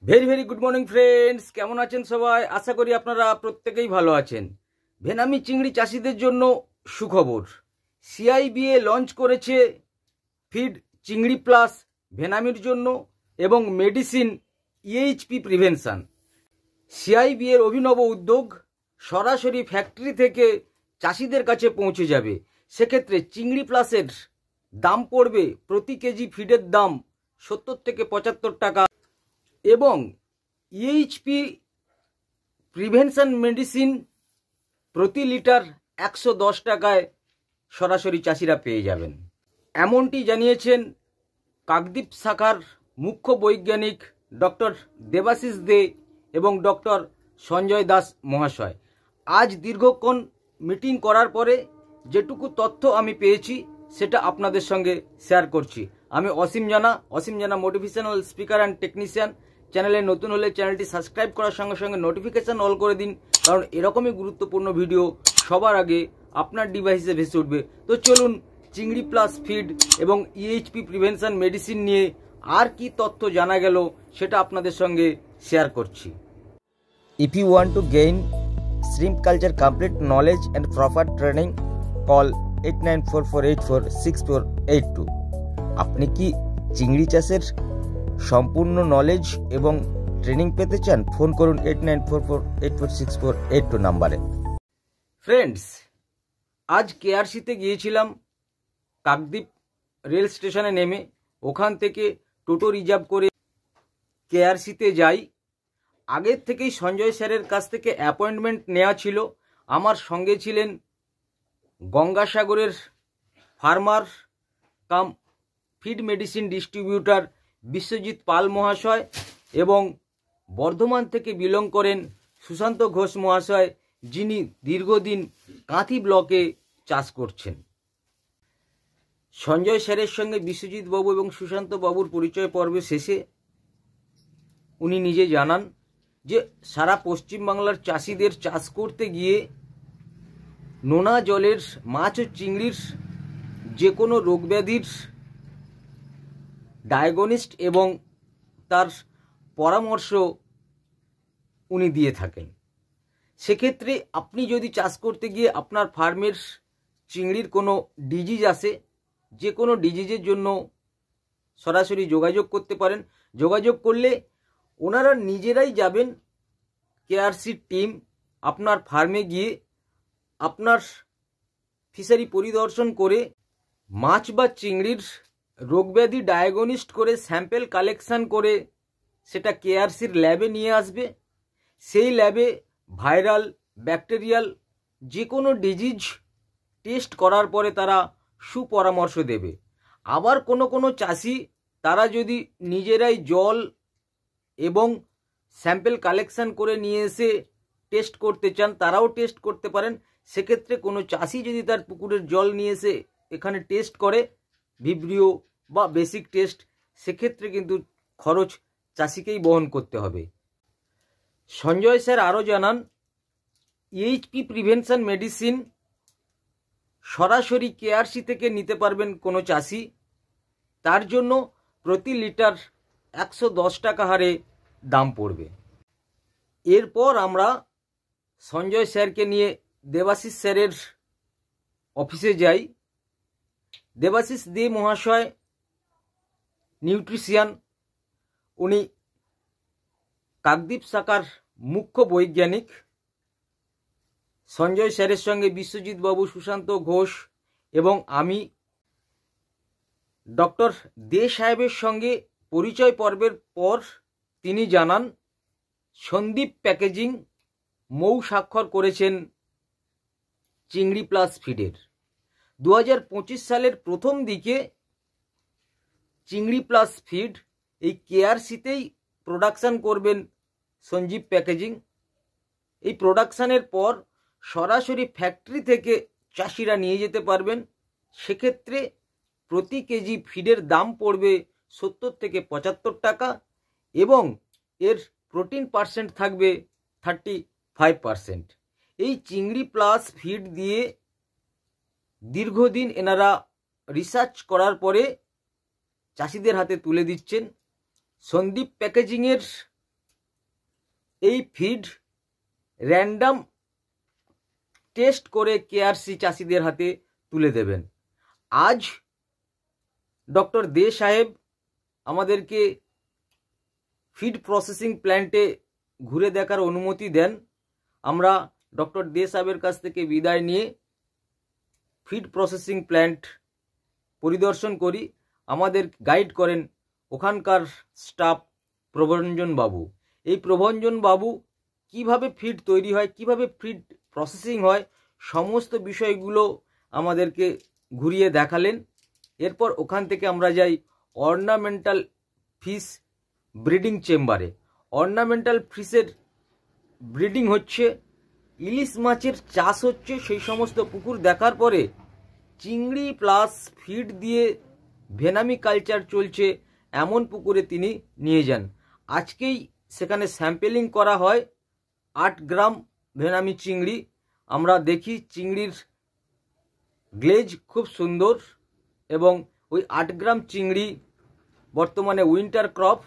Very very good morning friends, কেমন আছেন সবাই? আশা করি আপনারা প্রত্যেকেই ভালো আছেন। ভেনামি চিংড়ি চাষিদের জন্য সুখবর। সিআইবিএ লঞ্চ করেছে ফিড চিংড়ি প্লাস ভেনামির জন্য এবং মেডিসিন ইএইচপি প্রিভেনশন। সিআইবিএর অভিনব উদ্যোগ সরাসরি ফ্যাক্টরি থেকে চাষিদের কাছে পৌঁছে যাবে। সেক্ষেত্রে চিংড়ি প্লাসের দাম পড়বে প্রতি কেজি ফিডের দাম 70 থেকে 75 টাকা এবং ইএইচপি প্রিভেনশন মেডিসিন প্রতি লিটার 110 টাকায় সরাসরি চাষিরা পেয়ে যাবেন। এমনটি জানিয়েছেন কাকদ্বীপ শাখার মুখ্য বৈজ্ঞানিক ডক্টর দেবাশিস দে এবং ডক্টর সঞ্জয় দাস মহাশয়। আজ দীর্ঘক্ষণ মিটিং করার পরে যেটুকু তথ্য আমি পেয়েছি সেটা আপনাদের সঙ্গে শেয়ার করছি। আমি অসীম জানা মোটিভেশনাল স্পিকার অ্যান্ড টেকনিশিয়ান। চ্যানেলে নতুন হলে চ্যানেলটি সাবস্ক্রাইব করার সঙ্গে সঙ্গে নোটিফিকেশান অল করে দিন, কারণ এরকমই গুরুত্বপূর্ণ ভিডিও সবার আগে আপনার ডিভাইসে ভেসে উঠবে। তো চলুন চিংড়ি প্লাস ফিড এবং ইএইচপি প্রিভেনশন মেডিসিন নিয়ে আর কি তথ্য জানা গেল সেটা আপনাদের সঙ্গে শেয়ার করছি। If you want to gain shrimp culture complete knowledge and proper training, call 8944846482। আপনি কি চিংড়ি চাষের সম্পূর্ণ নলেজ এবং ট্রেনিং পেতে চান? ফোন করুন 8944846482 নাম্বারে। ফ্রেন্ডস, আজ কেআরসিতে গিয়েছিলাম। কাকদ্বীপ রেল স্টেশনে নেমে ওখান থেকে টোটো রিজার্ভ করে কেআরসিতে যাই। আগের থেকেই সঞ্জয় স্যারের কাছ থেকে অ্যাপয়েন্টমেন্ট নেওয়া ছিল। আমার সঙ্গে ছিলেন গঙ্গাসাগরের ফার্মার কাম ফিড মেডিসিন ডিস্ট্রিবিউটর বিশ্বজিৎ পাল মহাশয় এবং বর্ধমান থেকে বিলং করেন সুশান্ত ঘোষ মহাশয়, যিনি দীর্ঘদিন কাঁথি ব্লকে চাষ করছেন। সঞ্জয় স্যারের সঙ্গে বিশ্বজিৎ বাবু এবং সুশান্ত বাবুর পরিচয় পর্বে শেষে উনি নিজে জানান যে সারা পশ্চিমবাংলার চাষিদের চাষ করতে গিয়ে নোনা জলের মাছ ও চিংড়ির যে কোনো রোগব্যাধির ডায়াগনিস্ট এবং তার পরামর্শ উনি দিয়ে থাকেন। সেক্ষেত্রে আপনি যদি চাষ করতে গিয়ে আপনার ফার্মের চিংড়ির কোনো ডিজিজ আসে, যে কোনো ডিজিজের জন্য সরাসরি যোগাযোগ করতে পারেন। যোগাযোগ করলে ওনারা নিজেরাই যাবেন, কেআরসির টিম আপনার ফার্মে গিয়ে আপনার ফিশারি পরিদর্শন করে মাছ বা চিংড়ির রোগব্যাধি ডায়াগনিস্ট করে স্যাম্পেল কালেকশন করে সেটা কেআরসির ল্যাবে নিয়ে আসবে। সেই ল্যাবে ভাইরাল ব্যাকটেরিয়াল যে কোনো ডিজিজ টেস্ট করার পরে তারা সুপরামর্শ দেবে। আবার কোনো চাষি তারা যদি নিজেরাই জল এবং স্যাম্পেল কালেকশন করে নিয়ে এসে টেস্ট করতে চান, তারাও টেস্ট করতে পারেন। সেক্ষেত্রে কোনো চাষি যদি তার পুকুরের জল নিয়ে এসে এখানে টেস্ট করে, ভিব্রিও বা বেসিক টেস্ট, সেক্ষেত্রে কিন্তু খরচ চাষিকেই বহন করতে হবে। সঞ্জয় স্যার আরও জানান, ইএইচপি প্রিভেনশন মেডিসিন সরাসরি কেআরসি থেকে নিতে পারবেন কোনো চাষি। তার জন্য প্রতি লিটার 110 টাকা হারে দাম পড়বে। এরপর আমরা সঞ্জয় স্যারকে নিয়ে দেবাশিস স্যারের অফিসে যাই। দেবাশিস দে মহাশয় নিউট্রিশিয়ান, উনি কাকদ্বীপ শাখার মুখ্য বৈজ্ঞানিক। সঞ্জয় স্যারের সঙ্গে বিশ্বজিৎ বাবু, সুশান্ত ঘোষ এবং আমি ডক্টর দে সাহেবের সঙ্গে পরিচয় পর্বের পর তিনি জানান সন্দীপ প্যাকেজিং মৌ স্বাক্ষর করেছেন চিংড়ি প্লাস ফিডের। 2025 সালের প্রথম দিকে চিংড়ি প্লাস ফিড এই কেআরসিতেই প্রোডাকশান করবেন সঞ্জীব প্যাকেজিং। এই প্রোডাকশানের পর সরাসরি ফ্যাক্টরি থেকে চাষিরা নিয়ে যেতে পারবেন। সেক্ষেত্রে প্রতি কেজি ফিডের দাম পড়বে 70 থেকে 75 টাকা এবং এর প্রোটিন পার্সেন্ট থাকবে 35%। এই চিংড়ি প্লাস ফিড দিয়ে দীর্ঘদিন এনারা রিসার্চ করার পরে চাষিদের হাতে তুলে দিচ্ছেন। সন্দীপ প্যাকেজিংয়ের এই ফিড র্যান্ডাম টেস্ট করে কেআরসি চাষিদের হাতে তুলে দেবেন। আজ ডক্টর দে সাহেব আমাদেরকে ফিড প্রসেসিং প্ল্যান্টে ঘুরে দেখার অনুমতি দেন। আমরা ডক্টর দে সাহেবের কাছ থেকে বিদায় নিয়ে ফিড প্রসেসিং প্ল্যান্ট পরিদর্শন করি। আমাদের গাইড করেন ওখানকার স্টাফ প্রভঞ্জন বাবু। এই প্রভঞ্জন বাবু কিভাবে ফিড তৈরি হয়, কিভাবে ফিড প্রসেসিং হয়, সমস্ত বিষয়গুলো আমাদেরকে ঘুরিয়ে দেখালেন। এরপর ওখান থেকে আমরা যাই অর্নামেন্টাল ফিশ ব্রিডিং চেম্বারে। অর্নামেন্টাল ফিশের ব্রিডিং হচ্ছে, ইলিশ মাছের চাষ হচ্ছে, সেই সমস্ত পুকুর দেখার পরে চিংড়ি প্লাস ফিড দিয়ে ভেনামি কালচার চলছে এমন পুকুরে তিনি নিয়ে যান। আজকেই সেখানে স্যাম্পেলিং করা হয় 8 গ্রাম ভেনামি চিংড়ি। আমরা দেখি চিংড়ির গ্লেজ খুব সুন্দর এবং ওই 8 গ্রাম চিংড়ি বর্তমানে উইন্টার ক্রপ।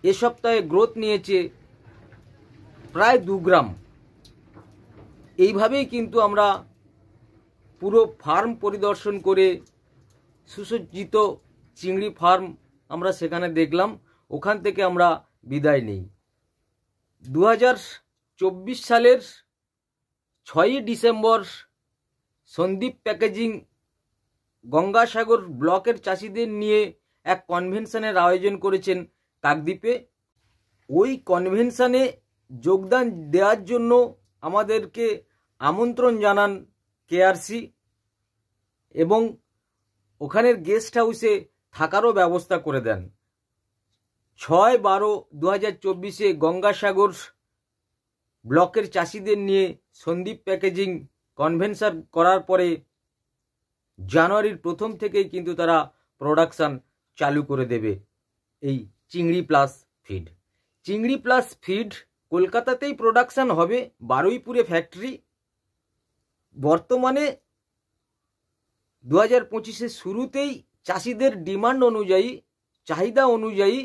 এ সপ্তাহে গ্রোথ নিয়েছে প্রায় 2 গ্রাম। এইভাবেই কিন্তু আমরা পুরো ফার্ম পরিদর্শন করে সুসজ্জিত চিংড়ি ফার্ম আমরা সেখানে দেখলাম। ওখান থেকে আমরা বিদায় নিই। 2024 সালের 6ই ডিসেম্বর সন্দীপ প্যাকেজিং গঙ্গাসাগর ব্লকের চাষিদের নিয়ে এক কনভেনশনের আয়োজন করেছেন কাকদ্বীপে। ওই কনভেনশনে যোগদান দেওয়ার জন্য আমাদেরকে আমন্ত্রণ জানান কেআরসি এবং ওখানের গেস্ট হাউসে থাকারও ব্যবস্থা করে দেন। 6/12/2024 গঙ্গাসাগর ব্লকের চাষিদের নিয়ে সন্দীপ প্যাকেজিং কনভেনশন করার পরে জানুয়ারির প্রথম থেকেই কিন্তু তারা প্রোডাকশান চালু করে দেবে এই চিংড়ি প্লাস ফিড। চিংড়ি প্লাস ফিড কলকাতাতেই প্রোডাকশান হবে, বারুইপুরে ফ্যাক্টরি। বর্তমানে 2025 শুরুতেই চাষিদের ডিমান্ড অনুযায়ী, চাহিদা অনুযায়ী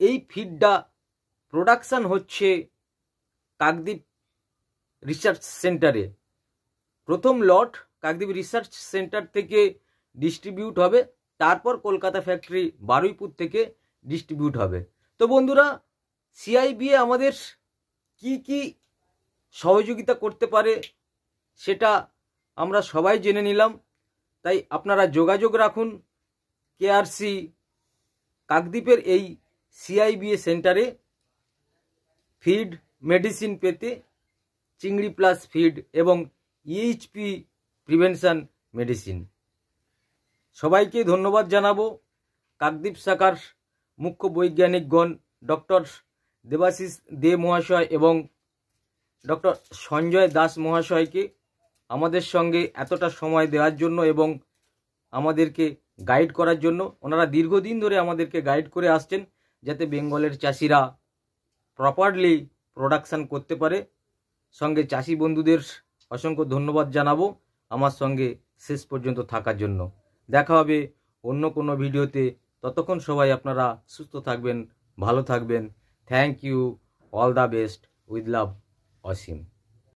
এই ফিডটা প্রোডাকশান হচ্ছে কাকদ্বীপ রিসার্চ সেন্টারে। প্রথম লট কাকদ্বীপ রিসার্চ সেন্টার থেকে ডিস্ট্রিবিউট হবে, তারপর কলকাতা ফ্যাক্টরি বারুইপুর থেকে ডিস্ট্রিবিউট হবে। তো বন্ধুরা, সিআইবিএ আমাদের কি কি সহযোগিতা করতে পারে সেটা আমরা সবাই জেনে নিলাম। তাই আপনারা যোগাযোগ রাখুন কেআরসি কাকদ্বীপের এই সিআইবিএ সেন্টারে ফিড মেডিসিন পেতে, চিংড়ি প্লাস ফিড এবং ইএইচপি প্রিভেনশন মেডিসিন। সবাইকে ধন্যবাদ জানাবো। কাকদ্বীপ শাখার মুখ্য বৈজ্ঞানিকগণ ডক্টর দেবাশিস দে মহাশয় এবং ডক্টর সঞ্জয় দাস মহাশয়কে আমাদের সঙ্গে এতটা সময় দেওয়ার জন্য এবং আমাদেরকে গাইড করার জন্য। ওনারা দীর্ঘদিন ধরে আমাদেরকে গাইড করে আসছেন যাতে বেঙ্গলের চাষিরা প্রপারলি প্রোডাকশান করতে পারে। সঙ্গে চাষি বন্ধুদের অসংখ্য ধন্যবাদ জানাবো আমার সঙ্গে শেষ পর্যন্ত থাকার জন্য। দেখা হবে অন্য কোনো ভিডিওতে। ততক্ষণ সবাই আপনারা সুস্থ থাকবেন, ভালো থাকবেন। Thank you, all the best, with love, Asim.